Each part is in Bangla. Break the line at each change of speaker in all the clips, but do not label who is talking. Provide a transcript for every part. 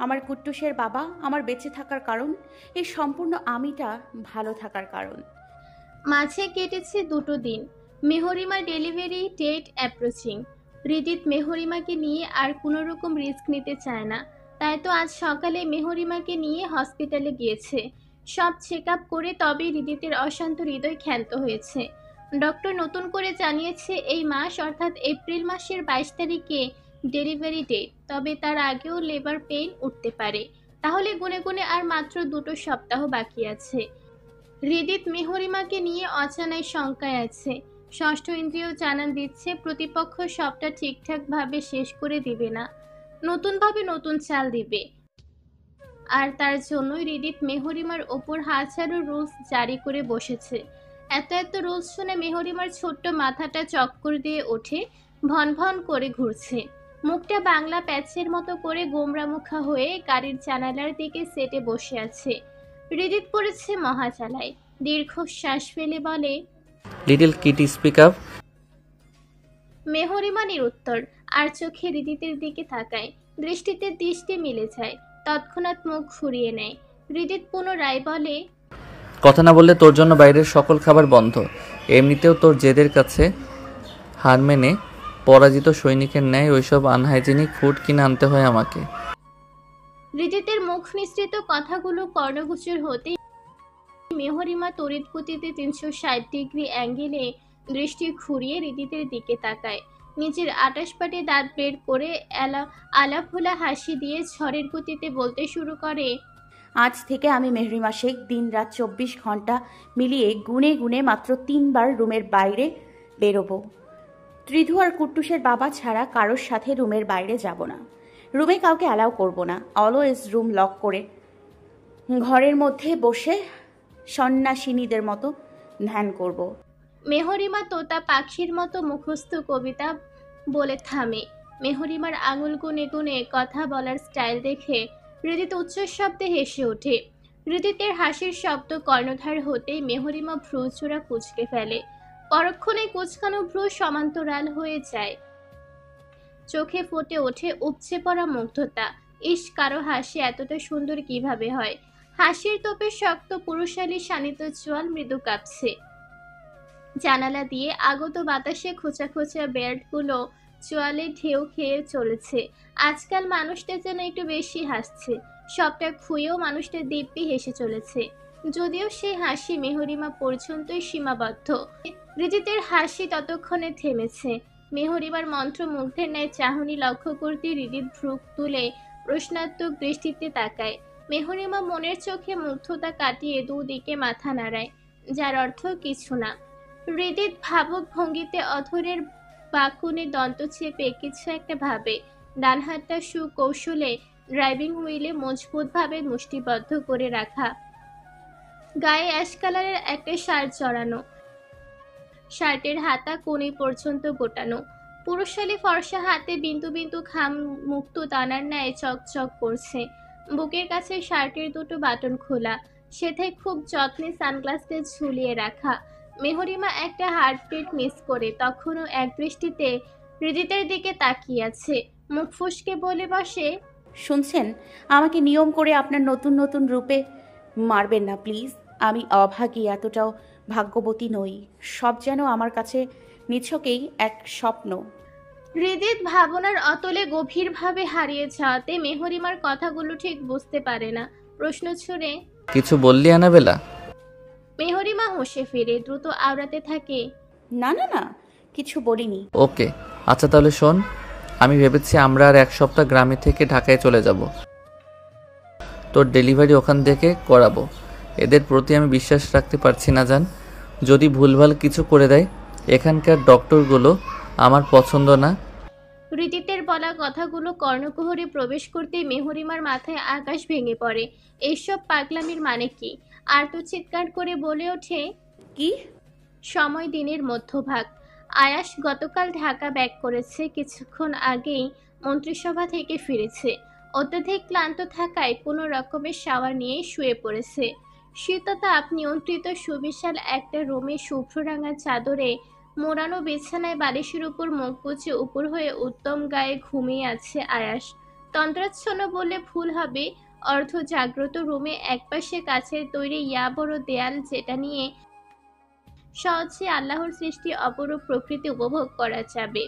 আমার কুট্টুসের বাবা আমার বেঁচে থাকার কারণ, এই সম্পূর্ণ আমিটা ভালো থাকার কারণ।
মাঝে কেটেছে 2 দিন। মেহরিমার ডেলিভারি ডেট অ্যাপ্রোচিং। হৃদিত মেহরিমাকে নিয়ে আর কোনো রকম রিস্ক নিতে চায় না। তাই তো আজ সকালে মেহরিমাকে নিয়ে হসপিটালে গিয়েছে। সব চেক আপ করে তবেই হৃদিতের অশান্ত হৃদয় ক্ষান্ত হয়েছে। ডক্টর নতুন করে জানিয়েছে এই মাস অর্থাৎ এপ্রিল মাসের 22 তারিখে ডেলিভারি ডেট। তবে তার আগেও লেবার পেইন উঠতে পারে। তাহলে গুনে গুনে আর মাত্র 2 সপ্তাহ বাকি আছে। হৃদিত মেহরিমাকে নিয়ে অজানায় শঙ্কায় আছে। ষষ্ঠ ইন্দ্রিয় জানান দিচ্ছে প্রতিপক্ষ সবটা ঠিকঠাকভাবে শেষ করে দিবে না, নতুনভাবে নতুন চাল দিবে। আর তার জন্যই হৃদিত মেহরিমার ওপর হাজারো রুলস জারি করে বসেছে। এত এত রুলস শুনে মেহরিমার ছোট্ট মাথাটা চক্কর দিয়ে ওঠে, ভন ভন করে ঘুরছে। মুখটা বাংলা প্যাচের মতো করে গোমরামুখা হয়ে গাড়ির জানালার দিকে সেটে বসে আছে। হৃদিত পড়েছে মহাজালায়। দীর্ঘ শ্বাস ফেলে বলে,
little kitty speak up.
Mehrima নিরুত্তর। আর চোখে হৃদিতের দিকে তাকায়। দৃষ্টিতে দৃষ্টি মিলে যায়। তৎক্ষণাৎ মুখ ঘুরিয়ে নেয়। হৃদিত পুনরায় বলে,
কথা না বললে তোর জন্য বাইরের সকল খাবার বন্ধ। এমনিতেও তোর জেদের কাছে হার মেনে পরাজিত সৈনিকের ন্যায় ওইসব আনহাইজেনিক ফুড কিনে আনতে হয় আমাকে।
হৃদিতের মুখ নিঃসৃত কথাগুলো কর্ণগোচর হতে মেহরিমা তড়িৎ গতিতে 360 ডিগ্রি অ্যাঙ্গেলে দৃষ্টি ঘুরিয়ে হৃদিতের দিকে তাকায়। নিজের 28 পাটি দাঁত বের করে আলাফোলা হাসি দিয়ে ঝড়ের গতিতে বলতে শুরু করে,
আজ থেকে আমি মেহরিমা শেখ দিন রাত 24 ঘন্টা মিলিয়ে গুনে গুনে মাত্র 3বার রুমের বাইরে বেরোবো। ত্রিধু আর কুট্টুসের বাবা ছাড়া কারোর সাথে রুমের বাইরে যাব না। রুমে কাউকে অ্যালাউ করব না। অলওয়েজ রুম লক করে ঘরের মধ্যে বসে সন্ন্যাসিনীদের মতো ধ্যান করব।
মেহরিমা তোতা পাখির মতো মুখস্থ কবিতা বলে থামে। মেহরিমার আঙুল গুনে গুনে কথা বলার স্টাইল দেখে হৃদিত উচ্চ শব্দে হেসে ওঠে। হৃদিতের হাসির শব্দ কর্ণধার হতেই মেহরিমা ভ্রুচূড়া কুঁচকে ফেলে। পরক্ষণে কুচকানো ভ্রু সমান্তরাল হয়ে যায়। চোখে ফুটে ওঠে উপচে পড়া মুগ্ধতা। ইস, কারো হাসি এতটা সুন্দর কিভাবে হয়! হাসির তোপে শক্ত পুরুষালী শানিত চোয়াল মৃদু কাঁপছে। জানালা দিয়ে আগত বাতাসে খোঁচা খোঁচা বেল্টগুলো চোয়ালে ঢেউ খেয়ে চলেছে। আজকাল মানুষটা যেন একটু বেশি হাসছে। সবটা খুঁয়েও মানুষটা দিব্যি হেসে চলেছে। যদিও সেই হাসি মেহরিমা পর্যন্তই সীমাবদ্ধ। হৃদিতের হাসি ততক্ষণে থেমেছে। মেহরিমার মন্ত্রমুগ্ধের ন্যায় চাহনি লক্ষ্য করতে হৃদিত ভ্রু তুলে প্রশ্নাত্মক দৃষ্টিতে তাকায়। মেহরিমা মনের চোখে মুগ্ধতা কাটিয়ে দুদিকে মাথা নাড়ায়, যার অর্থ কিছু না। হৃদিত ভাবুক ভঙ্গিতে অধরের বাকুনে দন্ত চেপে কিছু একটা ভাবে। ডান হাতটা সুকৌশলে ড্রাইভিং হুইলে মজবুতভাবে মুষ্টিবদ্ধ করে রাখা। গায়ে অ্যাশ কালারের একটা শার্ট জড়ানো। শার্টের হাতা কোণে পর্যন্ত গোটানো। পুরুষালী ফর্সা হাতে বিন্দু বিন্দু ঘাম মুক্ত দানার ন্যায় চকচক করছে। বুকের কাছে শার্টের 2টো বাটন খোলা। সেথায় খুব যত্নে সানগ্লাসটা ঝুলিয়ে রাখা। মেহরিমা একটা হার্টবিট মিস করে তখনও এক দৃষ্টিতে হৃদিতের দিকে তাকিয়ে আছে। মুখ ফুসকে বলে বসে,
শুনছেন, আমাকে নিয়ম করে আপনার নতুন নতুন রূপে মারবেন না প্লিজ। আমি অভাগী, এতটাও ভাগ্যবতী নই। সব যেন আমার কাছে নিছকেই এক স্বপ্ন।
হৃদিত ভাবনার অতলে গভীরভাবে হারিয়ে যাওয়াতে মেহরিমার কথাগুলো ঠিক বুঝতে পারে না। প্রশ্ন ছুড়ে,
কিছু বললি আনাবেলা?
মেহরিমা হোঁশে ফিরে দ্রুত আওড়াতে থাকে,
না না না, কিছু বলিনি।
ওকে, আচ্ছা তাহলে শোন, আমি ভেবেছি আমরা আর 1 সপ্তাহ গ্রামে থেকে ঢাকায় চলে যাব। তোর ডেলিভারি ওখান থেকে করাবো। এদের প্রতি আমি বিশ্বাস রাখতে পারছি না জান। যদি ভুলভাল কিছু করে দেয়। এখানকার ডক্টরগুলো আমার পছন্দ না।
হৃদিতের বলা কথাগুলো কর্ণকুহরে প্রবেশ করতেই মেহরিমার মাথায় আকাশ ভেঙে পড়ে। এইসব পাগলামির মানে কি? আর্ত চিৎকার করে বলে ওঠে,
কি?
সময় দিনের মধ্যভাগ। আয়াস গতকাল ঢাকা ব্যাক করেছে। কিছুক্ষণ আগেই মন্ত্রিসভা থেকে ফিরেছে। অত্যাধিক ক্লান্ত থাকায় কোনো রকমের শাওয়ার নিয়ে শুয়ে পড়েছে। শীততাপ নিয়ন্ত্রিত সুবিশাল একটা রুমে শুভ্ররাঙা চাদরে মোড়ানো বিছানায় বালিশের উপর মুখ গুজে উপর হয়ে উত্তম গায়ে ঘুমিয়ে আছে আয়াস। তন্দ্রাচ্ছন্ন বললে ভুল হবে। অর্ধ জাগ্রত রুমে একপাশে কাছের তৈরি বড় দেয়াল, যেটা নিয়ে সহজে আল্লাহর সৃষ্টি অপরূপ প্রকৃতি উপভোগ করা যাবে।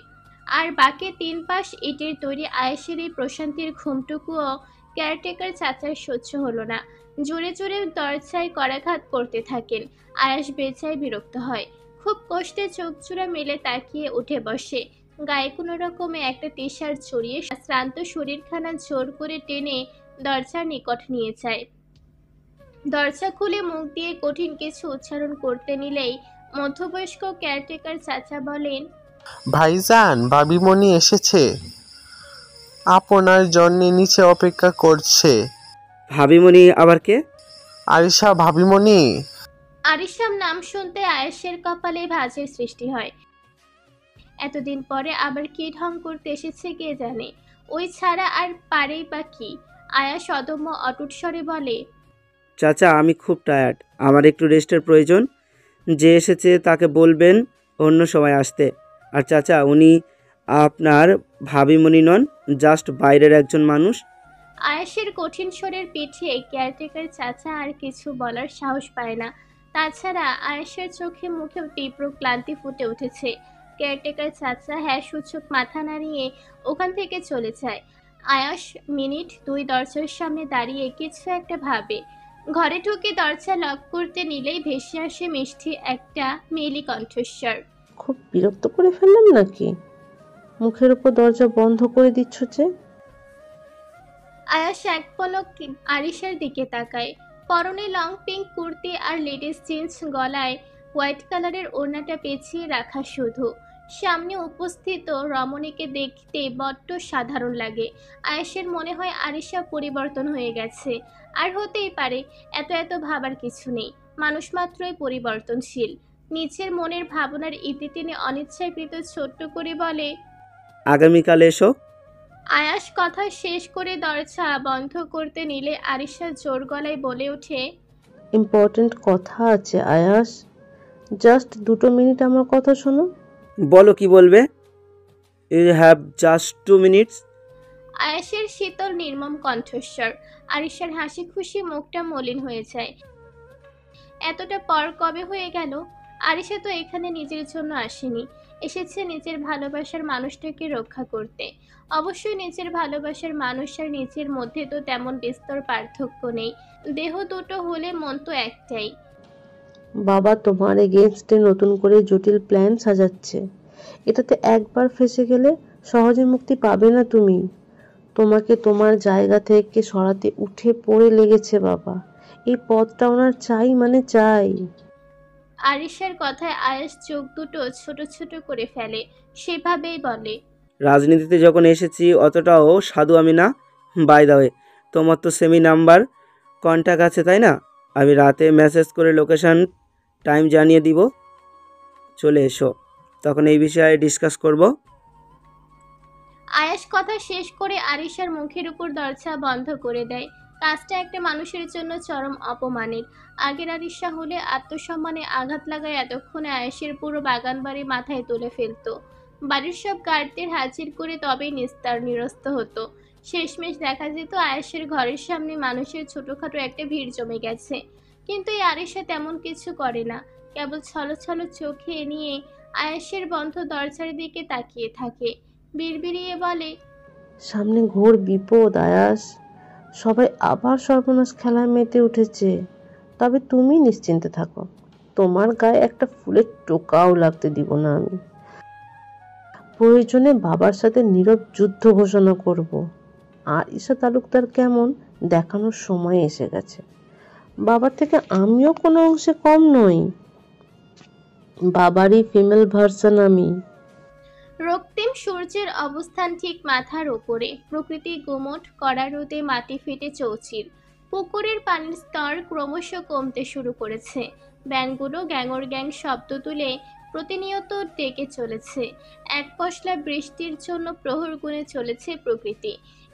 আর বাকি 3 পাশ ইটের তৈরি আয়েশের এই প্রশান্তির ঘুমটুকুও কেয়ারটেকার চাচার সহ্য হলো না। জোরে জোরে দরজায় করাঘাত করতে থাকেন। আয়াস বেজায় বিরক্ত হয়। খুব কষ্টে চোখ জোড়া মেলে তাকিয়ে উঠে বসে। গায়ে কোনো রকমে একটা টি শার্ট জড়িয়ে শ্রান্ত শরীরখানা জোর করে টেনে দরজার নিকট নিয়ে যায়। দরজা খুলে মুখ দিয়ে কঠিন কিছু উচ্চারণ করতে নিলেই মধ্যবয়স্ক কেয়ারটেকার চাচা বলেন,
ভাইজান, ভাবিমণি এসেছে, আপনার জন্য নিচে অপেক্ষা করছে।
ভাবিমণি আবার কে?
আরিশা ভাবিমণি।
আরিশাম নাম শুনতে আয়েশের কপালে ভাঁজের সৃষ্টি হয়। এতদিন পরে আবার কি ঢং করতে এসেছে কে জানে। ওই ছাড়া আর পারেই বা কি। আয়াস অদম্য অটুট স্বরে বলে,
চাচা, আমি খুব টায়ার্ড, আমার একটু রেস্টের প্রয়োজন। যে এসেছে তাকে বলবেন অন্য সময় আসতে। আর চাচা, উনি আপনার ভাবিমণি নন, জাস্ট বাইরের একজন মানুষ।
আয়েশের কঠিন স্বরের পিঠে কেয়ারটেকার চাচা আর কিছু বলার সাহস পায় না। তাছাড়া আয়েশের চোখে মুখে তীব্র ক্লান্তি ফুটে উঠেছে। কেয়ারটেকার চাচা হ্যাঁ সূচক মাথা নাড়িয়ে ওখান থেকে চলে যায়। আয়াস মিনিট 2 দরজার সামনে দাঁড়িয়ে কিছু একটা ভাবে। ঘরে ঢুকে দরজা লক করতে নিলেই ভেসে আসে মিষ্টি একটা মেয়েলি কণ্ঠস্বর।
খুব বিরক্ত করে ফেললাম নাকি? মুখের উপর দরজা বন্ধ করে দিচ্ছ যে।
আয়াস এক পলক আরিশার দিকে তাকায়। পরনে লং পিঙ্ক কুর্তি আর লেডিস জিন্স, গলায় হোয়াইট কালারের ওড়নাটা পেঁচিয়ে রাখা শুধু। সামনে উপস্থিত রমণীকে দেখতে বড্ড সাধারণ লাগে। আয়েশের মনে হয় আরিশা পরিবর্তন হয়ে গেছে। আর হতেই পারে, এত এত ভাবার কিছু নেই। মানুষ মাত্রই পরিবর্তনশীল। নিজের মনের ভাবনার ইতি টেনে অনিচ্ছাকৃত ছোট্ট করে বলে,
আগামীকাল এসো।
আয়াস কথা শেষ করে দরজা বন্ধ করতে নিলে আরিশা জোর গলায় বলে ওঠে,
ইম্পর্টেন্ট কথা আছে আয়াস, জাস্ট 2 মিনিট আমার কথা শোনো।
বলো, কি বলবে? You have just 2 minutes.
আয়াসের শীতল নির্মম কণ্ঠস্বর। আরিশার হাসি খুশি মুখটা মলিন হয়ে যায়। এতটা পর কবে হয়ে গেল? আরিশা তো এখানে নিজের জন্য আসেনি, এসেছে নিজের ভালোবাসার মানুষটাকে রক্ষা করতে। অবশ্যই নিজের ভালোবাসার মানুষ আর নিজের মধ্যে তো তেমন বিস্তর পার্থক্য নেই। দেহ দুটো হলে মন তো একটাই।
বাবা তোমার এগেইনস্টে নতুন করে জটিল প্ল্যান সাজাচ্ছে। এটাতে একবার ফেসে গেলে সহজে মুক্তি পাবে না তুমি। তোমাকে তোমার জায়গা থেকে সরাতে উঠে পড়ে লেগেছে বাবা। এই পথটা ওনার চাই মানে চাই।
আরিশার কথায় আয়াস চোখ দুটো ছোট ছোট করে ফেলে। সেভাবেই বলে,
রাজনীতিতে যখন এসেছি অতটাও সাধু আমি না। বাই দ্য ওয়ে, তোমার তো সেমি নাম্বার কন্ট্যাক্ট আছে তাই না? আমি রাতে মেসেজ করে লোকেশন টাইম জানিয়ে দিব, চলে এসো, তখন এই বিষয়ে ডিসকাস করব।
আয়াস কথা শেষ করে আরিশার মুখের উপর দরজা বন্ধ করে দেয়। কাজটা একটা মানুষের জন্য চরম অপমানের। আগের আরিশা হলে আত্মসম্মানে আঘাত লাগায় এতক্ষণে আয়াসের পুরো বাগান বাড়ি মাথায় তুলে ফেলত। বাড়ির সব গার্ডদের হাজির করে তবেই নিস্তার নিরস্ত হতো। শেষমেশ দেখা যেত আয়াসের ঘরের সামনে মানুষের ছোটখাটো একটা ভিড় জমে গেছে। কিন্তু এই আরিশা তেমন কিছু করে না, কেবল ছলো ছলো চোখে নিয়ে আয়াসের বন্ধ দরজার দিকে তাকিয়ে থাকে। বিড়বিড়িয়ে বলে,
সামনে ঘোর বিপদ আয়াস। সবাই আবার সর্বনাশ খেলায় মেতে উঠেছে। তবে তুমি নিশ্চিন্তে থাকো, তোমার গায়ে একটা ফুলের টোকাও লাগতে দিব না আমি। প্রয়োজনে বাবার সাথে নীরব যুদ্ধ ঘোষণা করব। আর ঈশা তালুকদার কেমন দেখানোর সময় এসে গেছে। বাবার থেকে আমিও কোনো অংশে কম নই। বাবারই ফিমেল ভার্সন আমি।
রক্তিম সূর্যের অবস্থান ঠিক মাথার ওপরে। প্রকৃতি গুমোট, কড়া রোদে মাটি ফেটে চৌচির। পুকুরের পানির স্তর ক্রমশ কমতে শুরু করেছে। ব্যাঙগুলো গ্যাঙর গ্যাং শব্দ তুলে প্রতিনিয়ত ডেকে চলেছে। এক পশলা বৃষ্টির জন্য প্রহর গুনে চলেছে প্রকৃতি।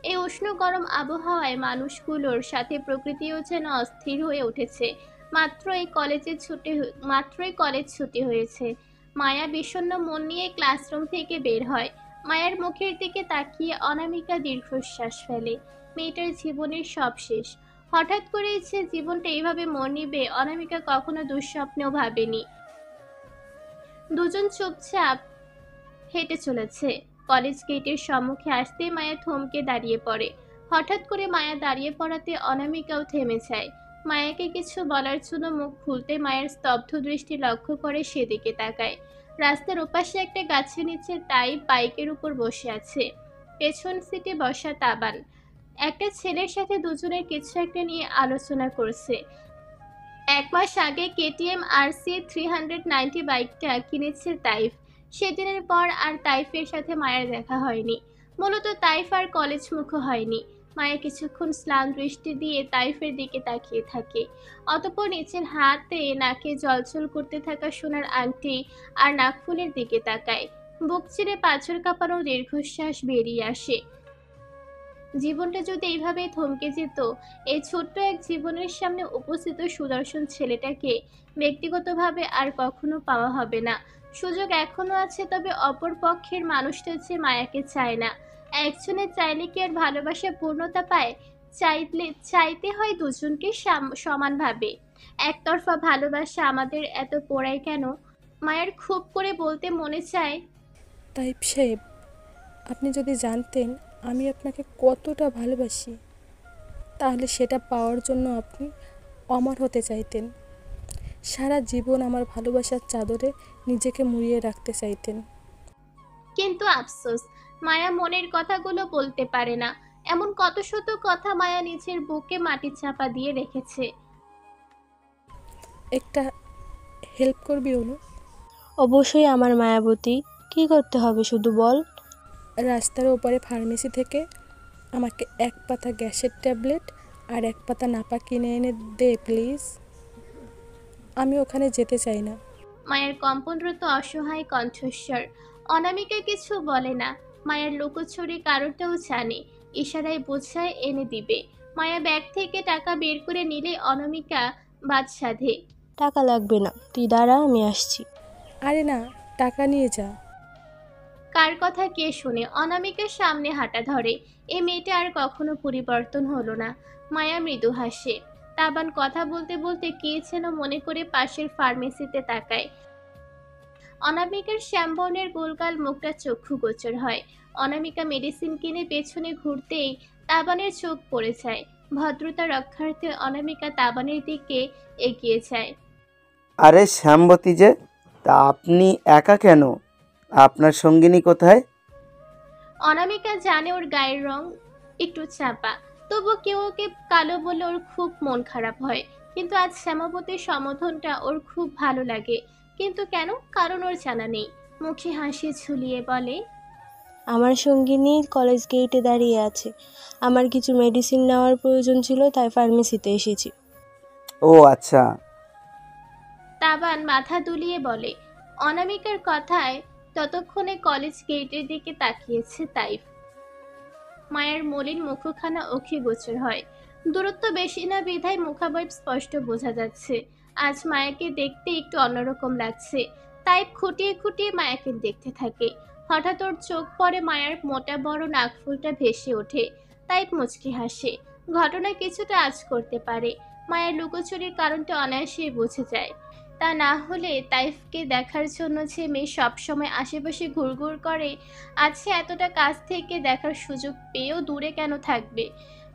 এই উষ্ণ গরম আবহাওয়ায় মানুষগুলোর সাথে প্রকৃতিও যেন অস্থির হয়ে উঠেছে। মাত্রই কলেজ ছুটি হয়েছে। মায়া বিষণ্ণ মন নিয়ে ক্লাসরুম থেকে বের হয়। মায়ের মুখের দিকে তাকিয়ে অনামিকা দীর্ঘশ্বাস ফেলে। মেয়েটার জীবনের সব শেষ। হঠাৎ করে ইচ্ছে জীবনটা এইভাবে মোড় নিবে অনামিকা কখনো দুঃস্বপ্নেও ভাবেনি। দুজন চুপচাপ হেঁটে চলেছে। কলেজ গেটের সম্মুখে আসতেই মায়া থমকে দাঁড়িয়ে পড়ে। হঠাৎ করে মায়া দাঁড়িয়ে পড়াতে অনামিকাও থেমে যায়। মায়াকে কিছু বলার জন্য মুখ খুলতে মায়ের স্তব্ধ দৃষ্টি লক্ষ্য করে সেদিকে তাকায়। রাস্তার ওপাশে একটা গাছের নিচে টাইপ বাইকের উপর বসে আছে। পেছন সিটে বসা তাবান একটা ছেলের সাথে দুজনের কিছু একটা নিয়ে আলোচনা করছে। 1 মাস আগে কেটিএম RC 390 বাইকটা কিনেছে তাইফ। সেদিনের পর আর তাইফের সাথে মায়ের দেখা হয়নি। মূলত তাইফ আর কলেজমুখো হয়নি। মায়া কিছুক্ষণ ম্লান দৃষ্টি দিয়ে তাইফের দিকে তাকিয়ে থাকে। অতঃপর নিচের হাতে নাকে জলছল করতে থাকা সোনার আংটি আর নাকফুলের দিকে তাকায়। বুক চিরে পাঁচর কাঁপানো দীর্ঘশ্বাস বেরিয়ে আসে। জীবনটা যদি এইভাবেই থমকে যেত, এই ছোট্ট এক জীবনের সামনে উপস্থিত সুদর্শন ছেলেটাকে ব্যক্তিগতভাবে আর কখনো পাওয়া হবে না। সুযোগ এখনো আছে, তবে অপর পক্ষের মানুষটা যে মায়াকে চায় না। একজনের চাইলে কি আর ভালোবাসা পূর্ণতা পায়? চাইতে হয় দুজনকে সমানভাবে। একতরফা ভালোবাসা আমাদের এত পোড়ায় কেন? মায়ের খুব করে বলতে মনে চায়,
তাইব সাহেব, আপনি যদি জানতেন আমি আপনাকে কতটা ভালোবাসি, তাহলে সেটা পাওয়ার জন্য আপনি অমর হতে চাইতেন। সারা জীবন আমার ভালোবাসার চাদরে নিজেকে মুড়িয়ে রাখতে চাইতেন।
কিন্তু আফসোস, মায়া মনের কথাগুলো বলতে পারে না। এমন কত শত কথা মায়া নিজের বুকে মাটি চাপা দিয়ে রেখেছে।
একটা হেল্প করবি অনু?
অবশ্যই আমার মায়াবতী, কি করতে হবে শুধু বল।
রাস্তার ওপারে ফার্মেসি থেকে আমাকে 1 পাতা গ্যাসের ট্যাবলেট আর 1 পাতা নাপা কিনে এনে দে প্লিজ। আমি ওখানে যেতে চাই না।
মায়ের কম্পনরত অসহায় কণ্ঠস্বর। অনামিকা কিছু বলে না। মায়ের লুকোচুরি কারোটাও জানে, ইশারায় বোঝায় এনে দিবে। মায়া ব্যাগ থেকে টাকা বের করে নিলে অনামিকা বাদ সাধে।
টাকা লাগবে না, তুই দাঁড়া, আমি আসছি।
আরে না, টাকা নিয়ে যা।
কার কথা কে শুনে? অনামিকার সামনে হাঁটা ধরে। এই মেয়েটা আর কখনো পরিবর্তন হলো না। মায়া মৃদু হাসে। তাবান কথা বলতে বলতে কে যেন মনে করে পাশের ফার্মেসিতে তাকায়। অনামিকার শ্যামবর্ণের গোলগাল মুখটা চক্ষু গোচর হয়। অনামিকা মেডিসিন কিনে পেছনে ঘুরতেই তাবানের চোখ পড়ে যায়। ভদ্রতা রক্ষার্থে অনামিকা তাবানের দিকে এগিয়ে যায়।
আরে শ্যামবতী যে, তা আপনি একা কেন? আপনার সঙ্গিনী কোথায়?
অনামিকা জানে ওর গায়ের রং একটু চাপা, তবু কেউ ওকে কালো বলে ওর খুব মন খারাপ হয়। কিন্তু আজ শ্যামাবতীর সম্বোধনটা ওর খুব ভালো লাগে। কিন্তু কেন? কারণ ওর জানা নেই। মুখে হাসি ঝুলিয়ে বলে,
আমার সঙ্গিনী কলেজ গেটে দাঁড়িয়ে আছে। আমার কিছু মেডিসিন নেওয়ার প্রয়োজন ছিল, তাই ফার্মেসিতে এসেছি।
ও আচ্ছা।
তাবান মাথা দুলিয়ে বলে। অনামিকার কথায় ততক্ষণে কলেজ গেটের দিকে তাকিয়েছে তাইফ। মায়ের মলিন মুখখানা অখি গোচর হয়। দূরত্ব বেশি না বিধায় মুখাবয়ব স্পষ্ট বোঝা যাচ্ছে। আজ মায়াকে দেখতে একটু অন্যরকম লাগছে। তাইফ খুঁটিয়ে খুঁটিয়ে মায়াকে দেখতে থাকে। হঠাৎ ওর চোখ পড়ে মায়ার মোটা বড় নাকফুলটা ভেসে ওঠে। তাইফ মুচকি হাসে। ঘটনা কিছুটা আজ করতে পারে। মায়ের লুকোচুরির কারণটা অনায়াসেই বুঝে যায়। তা না হলে তাইফকে দেখার জন্য যে মেয়ে সবসময় আশেপাশে ঘুরঘুর করে, আজ সে এতটা কাছ থেকে দেখার সুযোগ পেয়েও দূরে কেন থাকবে?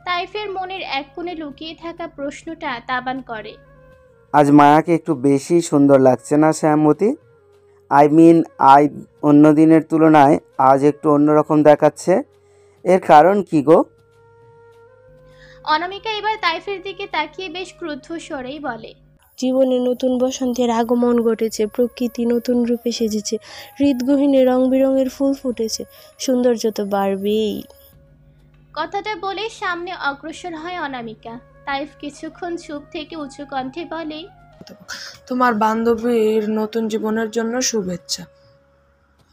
তাইফের মনের এক কোণে লুকিয়ে থাকা প্রশ্নটা তাবান করে।
আজ মায়াকে একটু বেশি সুন্দর লাগছে না শ্যামবতী? আই অন্য দিনের তুলনায় আজ একটু অন্যরকম দেখাচ্ছে। এর কারণ কি গো?
অনামিকা এবার তাইফের দিকে তাকিয়ে বেশ ক্রুদ্ধ স্বরেই বলে,
জীবনে নতুন বসন্তের আগমন ঘটেছে, প্রকৃতি নতুন রূপে সেজেছে, হৃদগহীনে রং বেরঙের ফুল ফুটেছে, সৌন্দর্য তো বাড়বেই।
কথাটা বলে সামনে অগ্রসর হয় অনামিকা। তাইফ কিছুক্ষণ চুপ থেকে উঁচু কণ্ঠে বলে,
তোমার বান্ধবীর নতুন জীবনের জন্য শুভেচ্ছা।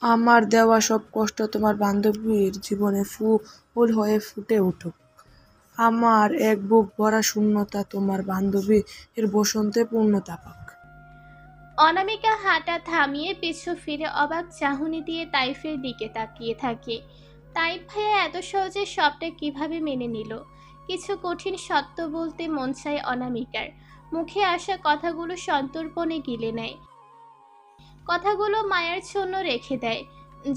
আমার দেওয়া সব কষ্ট তোমার বান্ধবীর জীবনে ফুল হয়ে ফুটে উঠুক। আমার এক বুক ভরা শূন্যতা তোমার বান্ধবীর বসন্তে পূর্ণতা পাক।
অনামিকা হাঁটা থামিয়ে পিছু ফিরে অবাক চাহনি দিয়ে তাইফের দিকে তাকিয়ে থাকে। তাইফ ভাইয়া এত সহজে সবটা কিভাবে মেনে নিল? কিছু কঠিন সত্য বলতে মন চায় অনামিকার, মুখে আসা কথাগুলো সন্তর্পণে গিলে নেয়, কথাগুলো মায়ার জন্য রেখে দেয়।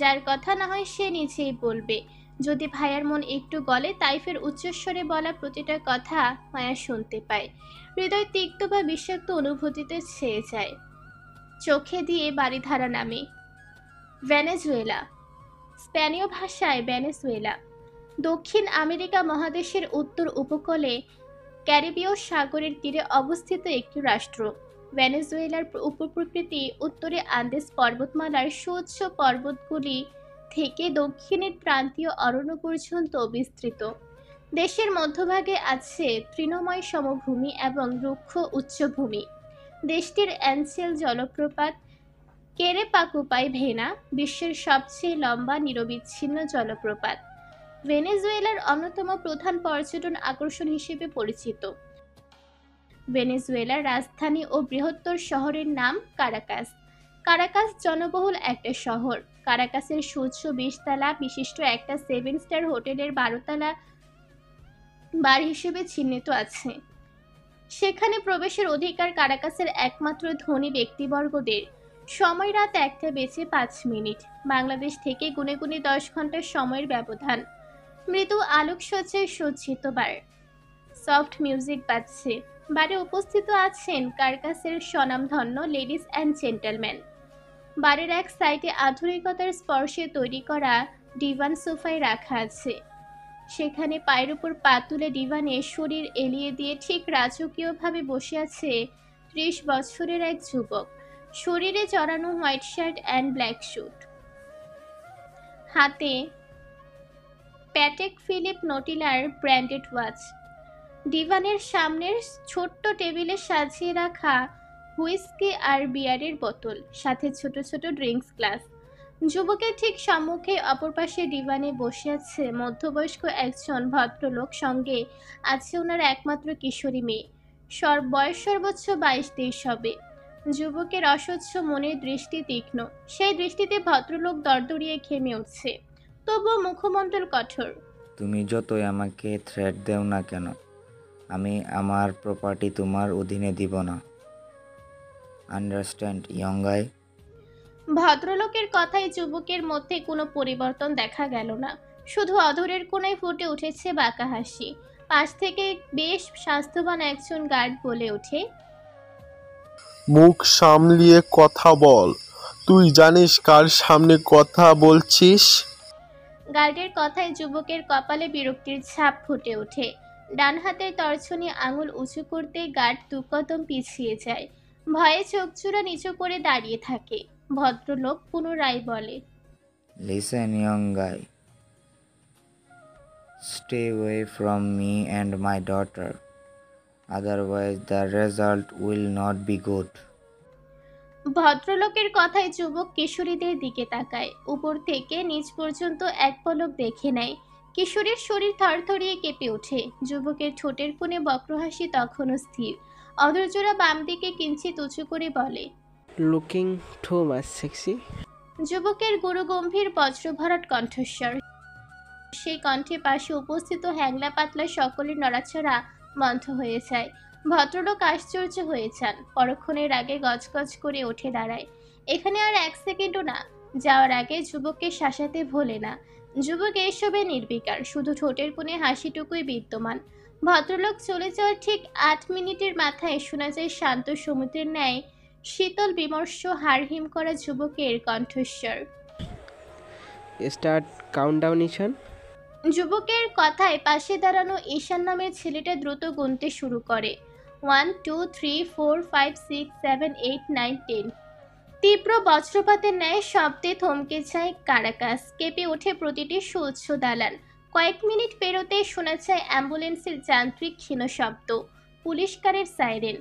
যার কথা না হয় সে নিজেই বলবে। যদি ভাইয়ার মন একটু গলে, তাইফের উচ্চস্বরে বলা প্রতিটা কথা মায়া শুনতে পায়। হৃদয় তিক্ত বা বিষাক্ত অনুভূতিতে ছেয়ে যায়, চোখে দিয়ে বাড়িধারা নামে। ভেনেজুয়েলা, স্প্যানীয় ভাষায় ভেনেজুয়েলা, দক্ষিণ আমেরিকা মহাদেশের উত্তর উপকূলে ক্যারিবীয় সাগরের তীরে অবস্থিত একটি রাষ্ট্র। ভেনেজুয়েলার উপপ্রকৃতি উত্তরে আন্দেস পর্বতমালার সুউচ্চ পর্বতগুলি থেকে দক্ষিণের প্রান্তীয় অরণ্য পর্যন্ত বিস্তৃত। দেশের মধ্যভাগে আছে তৃণময় সমভূমি এবং রুক্ষ উচ্চভূমি। দেশটির অ্যানসেল জলপ্রপাত কেরেপাকুপাই ভেনা বিশ্বের সবচেয়ে লম্বা নিরবিচ্ছিন্ন জলপ্রপাত। ভেনেজুয়েলার অন্যতম প্রধান পর্যটন আকর্ষণ হিসেবে পরিচিত। ভেনেজুয়েলার রাজধানী ও বৃহত্তর শহরের নাম কারাকাস। কারাকাস জনবহুল একটা শহর। কারাকাসের সুউচ্চ 20 তলা বিশিষ্ট একটা 7 স্টার হোটেলের 12 তলা বার হিসেবে চিহ্নিত আছে। সেখানে প্রবেশের অধিকার কারাকাসের একমাত্র ধনী ব্যক্তিবর্গদের। সময় রাত 1টা বেজে 5 মিনিট। বাংলাদেশ থেকে গুনে গুনে 10 ঘন্টার সময়ের ব্যবধান। মৃদু আলোকসজ্জায় সজ্জিত বার, সফট মিউজিক বাজছে। বারে উপস্থিত আছেন কারাকাসের স্বনামধন্য লেডিস অ্যান্ড জেন্টলম্যান। বারের এক সাইডে আধুনিকতার স্পর্শে তৈরি করা ডিভান সোফায় রাখা আছে। সেখানে পায়ের উপর পা তুলে ডিভানে শরীর এলিয়ে দিয়ে ঠিক রাজকীয়ভাবে বসে আছে 30 বছরের এক যুবক। শরীরে জড়ানো white shirt and black sweet, হাতে প্যাটেক ফিলিপ নটিলার ব্র্যান্ডেড ওয়াচ। ডিভানের সামনের ছোট্ট টেবিলে সাজিয়ে রাখা হুইস্কি আর বিয়ারের বোতল, সাথে ছোট ছোট ড্রিঙ্কস গ্লাস। যুবকের ঠিক সম্মুখে অপর পাশে ডিভানে বসে আছে মধ্যবয়স্ক একজন ভদ্রলোক, সঙ্গে আছে ওনার একমাত্র কিশোরী মেয়ে। বয়স সর্বোচ্চ 22-23 হবে। যুবকের অস্বচ্ছ মনের দৃষ্টি তীক্ষ্ণ, সেই দৃষ্টিতে ভদ্রলোক দরদরিয়ে ঘেমে উঠছে, তবুও মুখমণ্ডল কঠোর।
তুমি যতই আমাকে থ্রেট দেও না কেন, আমি আমার প্রপার্টি তোমার অধীনে দিব না। আন্ডারস্ট্যান্ড ইয়ং গাই?
ভদ্রলোকের কথায় যুবকের মধ্যে কোনো পরিবর্তন দেখা গেল না, শুধু অধরের কোণায় ফুটে উঠেছে বাঁকা হাসি। পাশ থেকে বেশ স্বাস্থ্যবান একজন গার্ড বলে ওঠে,
মুখ সামলিয়ে কথা বল। তুই জানিস কার সামনে কথা বলছিস?
গার্ডের কথায় যুবকের কপালে বিরক্তির ছাপ ফুটে ওঠে। ডান হাতের তর্জনী আঙুল উঁচু করতে গার্ড 2 কদম পিছিয়ে যায়, ভয়ে চোখজোড়া নিচু করে দাঁড়িয়ে থাকে। ভদ্রলোক পুনরায় বলে,
listen young guy, stay away from me and my daughter, otherwise the result will not be good.
ভদ্রলোকের কথায় যুবক কিশোরীদের দিকে তাকায়, উপর থেকে নিচ পর্যন্ত এক পলক দেখে নেয়। কিশোরীর শরীর থরথরিয়ে কেঁপে ওঠে। যুবকের ঠোঁটের কোণে বক্রহাসি তখনও স্থির। অধরজোড়া বাম দিকে কিঞ্চিত উঁচু করে বলে,
লুকিং টু মাচ সেক্সি।
যুবকের গুরুগম্ভীর বজ্রভরাট কণ্ঠস্বর। সেই কণ্ঠে পাশে উপস্থিত হ্যাংলা পাতলা সকলের নড়াচড়া বন্ধ হয়ে যায়। ভদ্রলোক আশ্চর্য হয়ে যান, পরক্ষণের আগে গজগজ করে উঠে দাঁড়ায়। এখানে আর 1 সেকেন্ডও না। যাওয়ার আগে যুবককে শাসাতে ভোলে না। যুবক এসবে নির্বিকার, শুধু ঠোঁটের কোণে হাসিটুকুই বিদ্যমান। ভদ্রলোক চলে যাওয়ার ঠিক 8 মিনিটের মাথায় শোনা যায় শান্ত সমুদ্রের ন্যায় শীতল বিমর্ষ হাড়হিম করা যুবকের কণ্ঠস্বর।
স্টার্ট কাউন্টডাউন ঈশান।
যুবকের কথায় পাশে দাঁড়ানো ঈশান নামের ছেলেটা দ্রুত গুনতে শুরু করে, 1 2 3 4 5 6 7 8 9 10। তীব্র বজ্রপাতের ন্যায় শব্দে থমকে যায় কারাকাস, কেঁপে ওঠে প্রতিটি সুউচ্চ দালান। কয়েক মিনিট পেরোতে শোনা যায় অ্যাম্বুলেন্সের যান্ত্রিক ক্ষীণ শব্দ, পুলিশ কারের সাইরেন।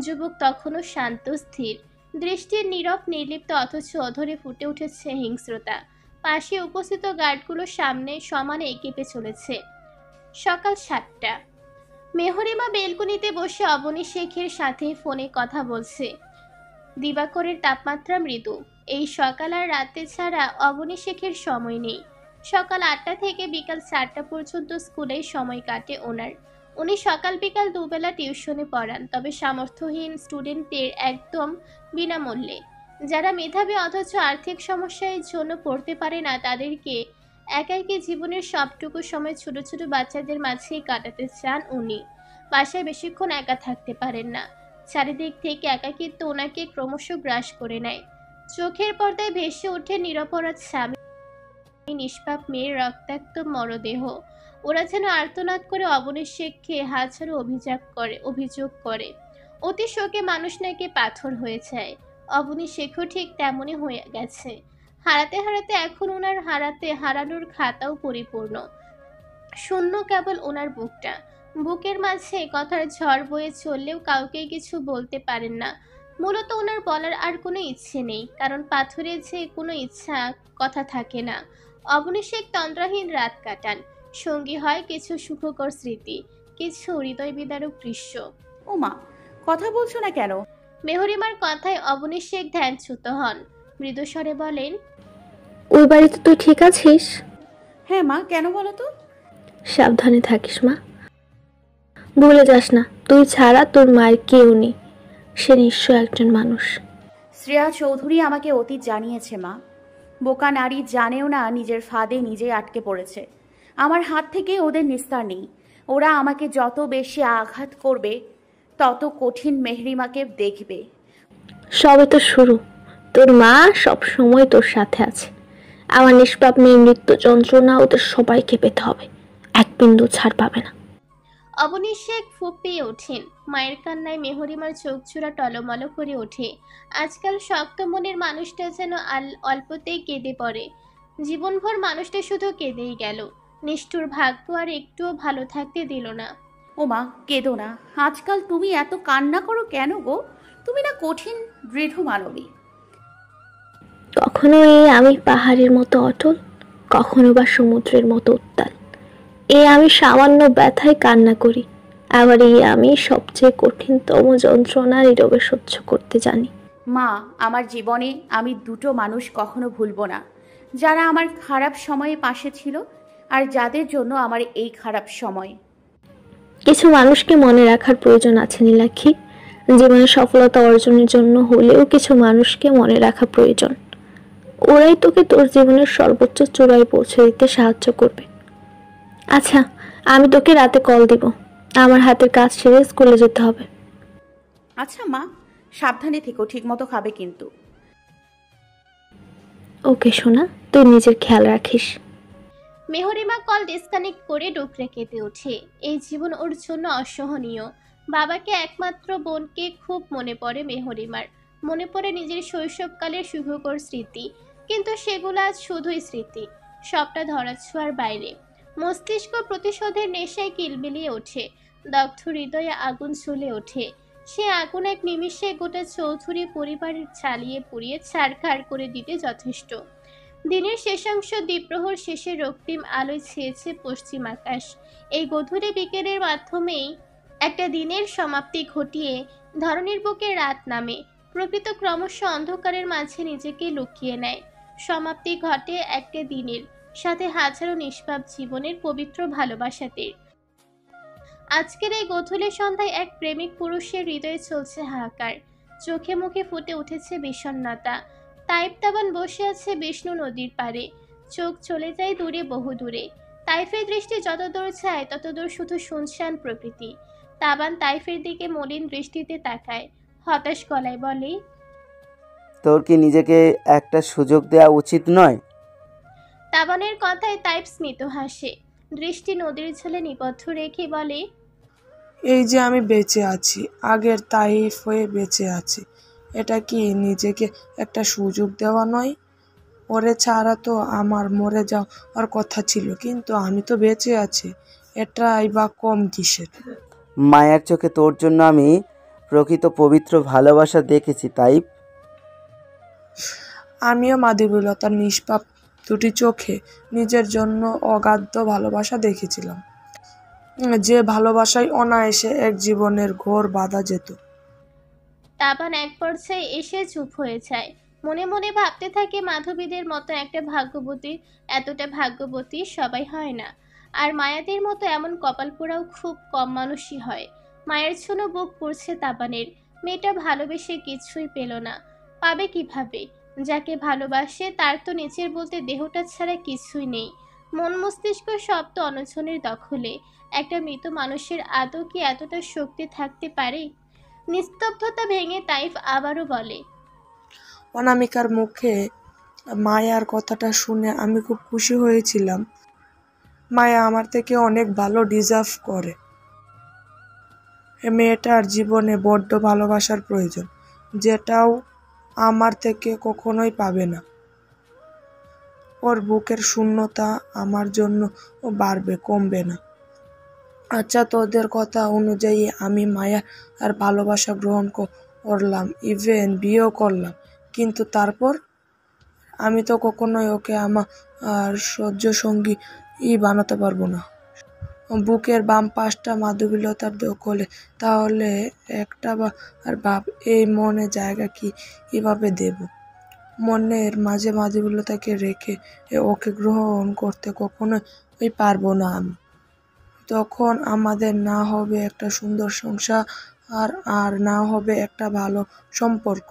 যুবক তখনও শান্ত স্থির, দৃষ্টির নীরব নির্লিপ্ত, অথচ অধরে ফুটে উঠেছে হিংস্রতা। পাশে উপস্থিত গার্ডগুলো সামনে সমানে কেঁপে চলেছে। সকাল 7টা। মেহরিমা বেলকুনিতে বসে অবনী শেখের সাথে ফোনে কথা বলছে। দিবাকরের তাপমাত্রা মৃদু। এই সকাল আর রাতে ছাড়া অবনী শেখের সময় নেই। সকাল 8টা থেকে বিকাল 4টা পর্যন্ত স্কুলে সময় কাটে ওনার। উনি সকাল বিকাল দুবেলা টিউশনে পড়ান, তবে সামর্থ্যহীন স্টুডেন্টদের একদম বিনামূল্যে। যারা মেধাবী অথচ আর্থিক সমস্যার জন্য পড়তে পারে না, তাদেরকে একাকী জীবনের সবটুকু সময় ছোট ছোট বাচ্চাদের মাঝেই কাটাতে চান উনি। বাসায় বেশিক্ষণ একা থাকতে পারেন না। চারিদিক থেকে একাকিত্ব ওনাকে ক্রমশ গ্রাস করে নেয়। চোখের পর্দায় ভেসে ওঠে নিরপরাধ স্বামী, নিষ্পাপ মেয়ের রক্তাক্ত মরদেহ। ওরা যেন আর্তনাদ করে অবনী শেখকে হাজারো অভিযোগ করে। অতি শোকে মানুষ নাকি পাথর হয়ে যায়। অবনী শেখও ঠিক তেমনই হয়ে গেছে। হারাতে হারাতে এখন ওনার হারানোর খাতাও পরিপূর্ণ। শূন্য কেবল ওনার বুকটা। বুকের মাঝে কথার ঝড় বয়ে চললেও কাউকে কিছু বলতে পারেন না। মূলত ওনার বলার আর কোনো ইচ্ছে নেই, কারণ পাথরে যে কোনো ইচ্ছা কথা থাকে না। অবনী শেখ তন্দ্রাহীন রাত কাটান। সঙ্গী হয় কিছু সুখকর স্মৃতি, কিছু হৃদয় বিদারক দৃশ্য।
ও মা, কথা বলছো না কেন?
মেহরিমার কথায় অবনী শেখ ধ্যানচ্যুত হন। মৃদুস্বরে বলেন,
ওই বাড়িতে তুই ঠিক আছিস?
হ্যাঁ মা, কেন বলো তো?
সাবধানে থাকিস মা, ভুলে যাস না তুই ছাড়া তোর মায়ের কেউ নেই। সে নিশ্চয় একজন মানুষ।
শ্রেয়া চৌধুরী আমাকে অতীত জানিয়েছে মা। বোকা নারী জানেও না নিজের ফাঁদে নিজেই আটকে পড়েছে। আমার হাত থেকে ওদের নিস্তার নেই। ওরা আমাকে যত বেশি আঘাত করবে তত কঠিন মেহরিমাকে দেখবে।
সবে তো শুরু। তোর মা সব সময় তোর সাথে আছে। আমার নিষ্পাপ মেয়ের মৃত্যু যন্ত্রণা ওদের সবাইকে পেতে হবে, এক বিন্দু ছাড় পাবে না।
অবনী শেখ ফুঁপিয়ে ওঠেন। মায়ের কান্নায় মেহরিমার চোখ জোড়া টলমল করে ওঠে। আজকাল শক্ত মনের মানুষটা যেন অল্পতেই কেঁদে পড়ে। জীবনভর মানুষটা শুধু কেঁদেই গেল। নিষ্ঠুর ভাগ্য আর একটুও ভালো থাকতে দিল না।
ও মা, কেঁদো না। আজকাল তুমি এত কান্না করো কেন গো? তুমি না কঠিন দৃঢ় মানবী।
কখনো আমি পাহাড়ের মতো অটল, কখনো বা সমুদ্রের মতো উত্তাল। আমি সামান্য ব্যথায় কান্না করি, আবার আমি সবচেয়ে কঠিনতম যন্ত্রণা নীরবে সহ্য করতে জানি।
মা, আমার জীবনে আমি দুটো মানুষ কখনো ভুলবো না, যারা আমার খারাপ সময়ে পাশে ছিল আর যাদের জন্য আমার এই খারাপ সময়।
কিছু মানুষকে মনে রাখার প্রয়োজন আছে নীলাক্ষী। জীবনে সফলতা অর্জনের জন্য হলেও কিছু মানুষকে মনে রাখা প্রয়োজন। ওরাই তোকে তোর জীবনের সর্বোচ্চ চূড়ায় পৌঁছে দিতে সাহায্য করবে। আচ্ছা, আমি তোকে রাতে কল দিব। আমার হাতের কাজ সেরে স্কুলে যেতে হবে।
আচ্ছা মা, সাবধানে থেকো, ঠিক মতো খাবে কিন্তু।
ওকে সোনা, তুই নিজের খেয়াল রাখিস।
মেহরিমা কল ডিসকানেক্ট করে ডুকরে কেঁদে ওঠে। এই জীবন ওর জন্য অসহনীয়। বাবাকে একমাত্র বোনকে খুব মনে পড়ে মেহরিমার। মনে পড়ে নিজের শৈশবকালের সুখকর স্মৃতি, কিন্তু সেগুলো আজ শুধুই স্মৃতি, সবটা ধরাছোঁয়ার বাইরে। মস্তিষ্ক প্রতিশোধের নেশায় কিলবিলিয়ে ওঠে। দগ্ধ হৃদয়ে আগুন জ্বলে ওঠে। সে আগুন এক নিমিষে গোটা চৌধুরী পরিবারের চালিয়ে পুড়িয়ে ছারখার করে দিতে যথেষ্ট। দিনের শেষাংশ দ্বীপ্রহর শেষে রক্তিম আলোয় ছেয়েছে পশ্চিম আকাশ। এই গধূলি বিকেলের মাধ্যমেই একটা দিনের সমাপ্তি ঘটিয়ে ধরনীর বুকে রাত নামে। প্রকৃত ক্রমশ অন্ধকারের মাঝে নিজেকে লুকিয়ে নেয়। সমাপ্তি ঘটে একটা দিনের, সাথে হাজারো নিষ্পাপ জীবনের পবিত্র ভালোবাসাতে। আজকের এই গধূলি সন্ধ্যায় এক প্রেমিক পুরুষের হৃদয়ে চলছে হাহাকার। চোখে মুখে ফুটে উঠেছে বিষণ্ণতা। তাইফ তাবান বসে আছে বিষ্ণু নদীর পাড়ে। চোখ চলে যায় দূরে, বহু দূরে। তাইফের দৃষ্টি যত দূর চায় তত দূর শুধু শুনশান প্রকৃতি। তাবান তাইফের দিকে মলিন দৃষ্টিতে তাকায়, হতাশ গলায় বলে,
তোর কি নিজেকে একটা সুযোগ দেওয়া উচিত নয়?
তাবানের কথায় তাইফ স্মিত হাসে। দৃষ্টি নদীর ঝলে নিবদ্ধ রেখে বলে,
এই যে আমি বেঁচে আছি, আগের তাইফ হয়ে বেঁচে আছি, এটা কি নিজেকে একটা সুযোগ দেওয়া নয়? ওরে ছাড়া তো আমার মরে যাওয়ার কথা ছিল, কিন্তু আমি তো বেঁচে আছি, এটাই বা কম কিসের?
মায়ের চোখে তোর জন্য আমি প্রকৃত পবিত্র ভালোবাসা দেখেছি তাইফ।
আমিও মাধবীলতার নিষ্পাপ দুটি চোখে নিজের জন্য অগাধ্য ভালোবাসা দেখেছিলাম, যে ভালোবাসায় অনায়াসে এক জীবনের ঘোর বাঁধা যেত।
তাবান এক পর্যায়ে এসে চুপ হয়ে যায়। মনে মনে ভাবতে থাকে মাধবীদের মতো একটা ভাগ্যবতী, এতটা ভাগ্যবতী সবাই হয় না। আর মায়াদের মতো এমন কপাল পোড়াও খুব কম মানুষই হয়। মায়ের জন্য বুক পড়ছে তাবানের। মেয়েটা ভালোবেসে কিছুই পেল না, পাবে কিভাবে? যাকে ভালোবাসে তার তো নিজের বলতে দেহটা ছাড়া কিছুই নেই। মন মস্তিষ্ক সব তো অনশনের দখলে। একটা মৃত মানুষের আদৌ কি এতটা শক্তি থাকতে পারে? নিস্তব্ধতা ভেঙে তাইফ আবারও বলে,
অনামিকার মুখে মায়ার কথাটা শুনে আমি খুব খুশি হয়েছিলাম। মায়া আমার থেকে অনেক ভালো ডিজার্ভ করে। এ মেয়েটার জীবনে বড্ড ভালোবাসার প্রয়োজন, যেটাও আমার থেকে কখনোই পাবে না। ওর বুকের শূন্যতা আমার জন্য বাড়বে, কমবে না। আচ্ছা, তোদের কথা অনুযায়ী আমি মায়া আর ভালোবাসা গ্রহণ করলাম, ইভেন বিয়েও করলাম, কিন্তু তারপর আমি তো কখনোই ওকে আমার সহ্য সঙ্গী বানাতে পারবো না। বুকের বাম পাশটা মাধবীলতার দখলে, তাহলে একটা আর ভাব, এই মনে জায়গা কিভাবে দেব? মনের মাঝে মাধবীলতাকে রেখে ওকে গ্রহণ করতে কখনোই পারবো না আমি। তখন আমাদের না হবে একটা সুন্দর সংসার, আর না হবে একটা ভালো সম্পর্ক।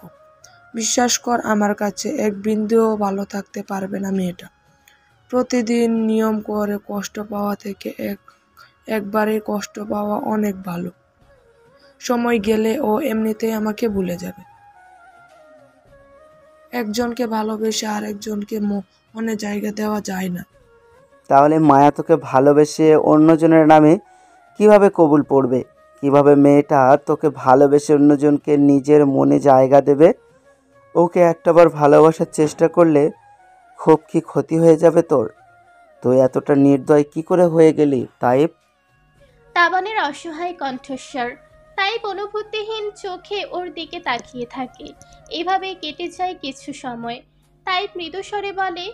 বিশ্বাস কর, আমার কাছে এক বিন্দুও ভালো থাকতে পারবে না মেয়েটা। প্রতিদিন নিয়ম করে কষ্ট পাওয়া থেকে একবারে কষ্ট পাওয়া অনেক ভালো। সময় গেলে ও এমনিতেই আমাকে ভুলে যাবে। একজনকে ভালোবেসে আরেকজনকে মনে জায়গা দেওয়া যায় না।
তাহলে মায়া তোকে ভালোবেসে অন্যজনের নামে কিভাবে কবুল পড়বে? কিভাবে মেয়েটা তোকে ভালোবেসে অন্যজনকে নিজের মনে জায়গা দেবে? ওকে একটাবার ভালোবাসার চেষ্টা করলে খুব কি ক্ষতি হয়ে যাবে তোর? তুই এতটা নির্দয় কি করে হয়ে গেলি তাইব?
তাবানের অসহায় কণ্ঠস্বর। তাইব অনুভূতিহীন চোখে ওর দিকে তাকিয়ে থাকে। এভাবেই কেটে যায় কিছু সময়। তাইব মৃদু স্বরে বলে,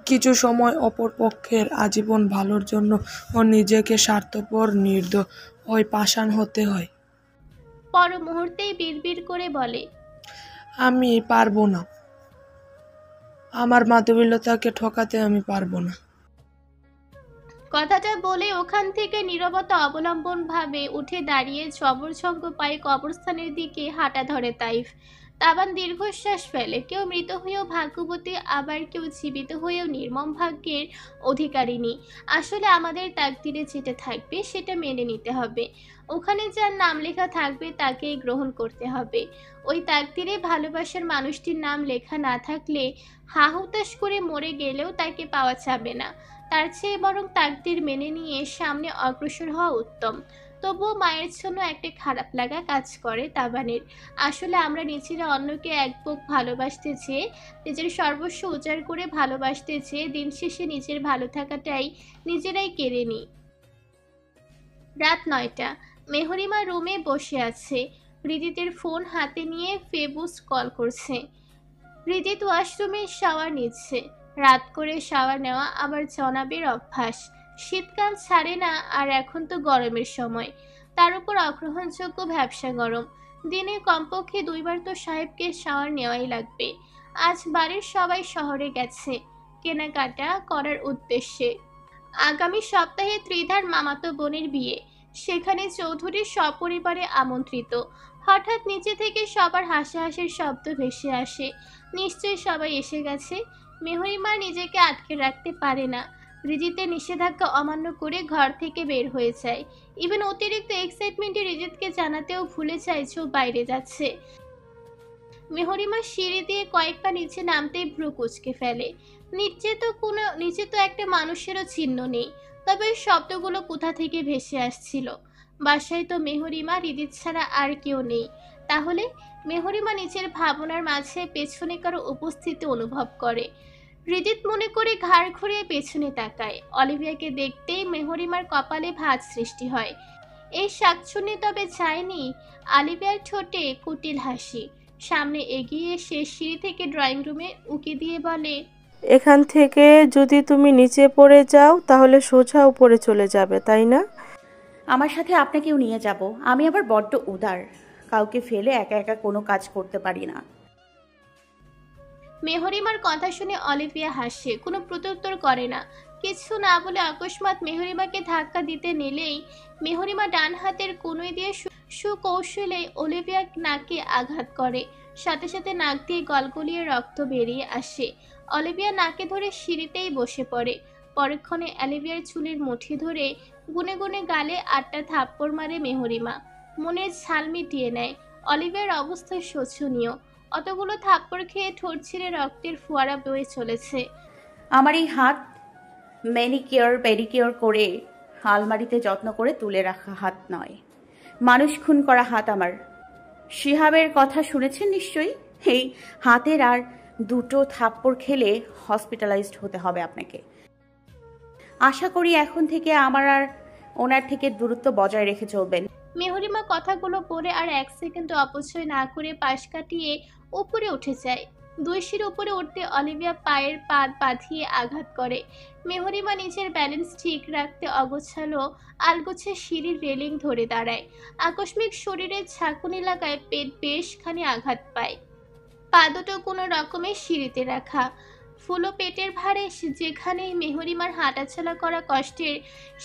কিছু সময় অপর পক্ষের আজীবন ভালোর জন্য ও নিজেকে স্বার্থপর নির্দয় পাষাণ হতে হয়।
পর মুহূর্তেই বিড়বিড় করে বলে,
আমি পারবো না। আমার মাধবীলতাকে ঠকাতে আমি পারবো না।
কথাটা বলে ওখান থেকে নীরবতা অবলম্বন ভাবে উঠে দাঁড়িয়ে জবরঝঙ্গ পায়ে কবরস্থানের দিকে হাঁটা ধরে তাইফ। তাবান দীর্ঘশ্বাস ফেলে। কেউ মৃত হয়েও ভাগ্যবতী, আবার কেউ জীবিত হয়েও নির্মম ভাগ্যের অধিকারিণী। আসলে আমাদের তাকদিরে যেটা থাকবে সেটা মেনে নিতে হবে। ওখানে যার নাম লেখা থাকবে তাকেই গ্রহণ করতে হবে। ওই তাকদিরে ভালোবাসার মানুষটির নাম লেখা না থাকলে হাহুতাশ করে মরে গেলেও তাকে পাওয়া যাবে না। তার চেয়ে বরং তাকদির মেনে নিয়ে সামনে অগ্রসর হওয়া উত্তম। তবুও মায়ের জন্য একটা খারাপ লাগা কাজ করে তাবানের। আসলে আমরা নিজেরা অন্যকে এক বুক ভালোবাসতে চেয়ে, নিজের সর্বস্ব উজাড় করে ভালোবাসতে চেয়ে দিন শেষে নিজের ভালো থাকাটাই নিজেরাই কেড়ে নিই। রাত ৯টা। মেহরিমা রুমে বসে আছে। হৃদিতের ফোন হাতে নিয়ে ফেবুস কল করছে। হৃদিত ওয়াশরুমে শাওয়ার নিচ্ছে। রাত করে শাওয়ার নেওয়া আবার জনাবের অভ্যাস। শীতকাল ছাড়ে না, আর এখন তো গরমের সময়। তার উপর অগ্রহণযোগ্য ভ্যাপসা গরম। দিনে কমপক্ষে 2 বার তো সাহেবকে শাওয়ার নেওয়াই লাগবে। আজ বাড়ির সবাই শহরে গেছে কেনাকাটা করার উদ্দেশ্যে। আগামী সপ্তাহে ত্রিধার মামাতো বোনের বিয়ে। সেখানে চৌধুরীর সপরিবারে আমন্ত্রিত। হঠাৎ নিচে থেকে সবার হাসাহাসির শব্দ ভেসে আসে। নিশ্চয়ই সবাই এসে গেছে। মেহরিমা নিজেকে আটকে রাখতে পারে না। রিজিতের নিষেধাজ্ঞা অমান্য করে ঘর থেকে বের হয়ে যায়। ইভেন অতিরিক্ত এক্সাইটমেন্টে রিজিতকে জানাতেও ভুলে যায় যে বাইরে যাচ্ছে। মেহরিমা সিঁড়ি দিয়ে কয়েক পা নিচে নামতেই ভ্রু কুঁচকে ফেলে। নিচে তো একটা মানুষেরও চিহ্ন নেই। তবে শব্দগুলো কোথা থেকে ভেসে আসছিল? বাসায় তো মেহরিমা, রিজিত ছাড়া আর কেউ নেই। তাহলে মেহরিমা নিজের ভাবনার মাঝে পেছনে কারো উপস্থিতি অনুভব করে। হৃদিত মনে করে ঘাড় ঘুরিয়ে পেছনে তাকায়। অলিভিয়াকে দেখতেই মেহরিমার কপালে ভাঁজ সৃষ্টি হয়। এই শাকচুন্নি তবে যায়নি। অলিভিয়ার ঠোঁটে কুটিল হাসি। সামনে এগিয়ে এসে সিঁড়ি থেকে ড্রয়িং রুমে উকি দিয়ে বলে,
এখান থেকে যদি তুমি নিচে পড়ে যাও তাহলে সোজা উপরে চলে যাবে, তাই না?
আমার সাথে আপনাকেও নিয়ে যাব। আমি আবার বড্ড উদার। কাউকে ফেলে একা একা কোনো কাজ করতে পারি না।
মেহরিমার কথা শুনে অলিভিয়া হাসে, কোনো প্রত্যুত্তর করে না। কিছু না বলে অকস্মাৎ মেহরিমাকে ধাক্কা দিতে নিলেই মেহরিমা ডান হাতের কনুই দিয়ে সুকৌশলে অলিভিয়া নাকে আঘাত করে। সাথে সাথে নাক দিয়ে গলগলিয়ে রক্ত বেরিয়ে আসে। অলিভিয়া নাকে ধরে সিঁড়িতেই বসে পড়ে। পরক্ষণে অলিভিয়ার চুলের মুঠি ধরে গুনে গুনে গালে 8টা থাপ্পড় মারে মেহরিমা। মনের ঝাল মিটিয়ে নেয়। অলিভিয়ার অবস্থা শোচনীয়। অতগুলো থাপ্পড় খেয়ে ঠোঁট ছিঁড়ে রক্তের ফোয়ারা বয়ে চলেছে।
আমার এই হাত ম্যানিকিওর পেডিকিওর করে আলমারিতে যত্ন করে তুলে রাখা হাত নয়, মানুষ খুন করা হাত আমার। শিহাবের কথা শুনেছেন নিশ্চয়ই। এই হাতের আর 2টো থাপ্পড় খেলে হসপিটালাইজড হতে হবে আপনাকে। আশা করি এখন থেকে আমার আর ওনার থেকে দূরত্ব বজায় রেখে চলবেন।
মেহরিমা কথাগুলো পড়ে আর 1 সেকেন্ড অপচয় না করে পাশ কাটিয়ে উপরে উঠে যায়। 2 সিঁড়ি উপরে উঠতে অলিভিয়া পায়ের পাত বাঁধিয়ে আঘাত করে। মেহরিমা নিজের ব্যালেন্স ঠিক রাখতে অগোছালো আলগোছে সিঁড়ির রেলিং ধরে দাঁড়ায়। আকস্মিক শরীরের ঝাঁকুনি লাগায় পেট বেশখানি আঘাত পায়। পা দুটো কোনো রকমে সিঁড়িতে রাখা। ফুলো পেটের ভারে যেখানেই মেহরিমার হাঁটাচলা করা কষ্টের,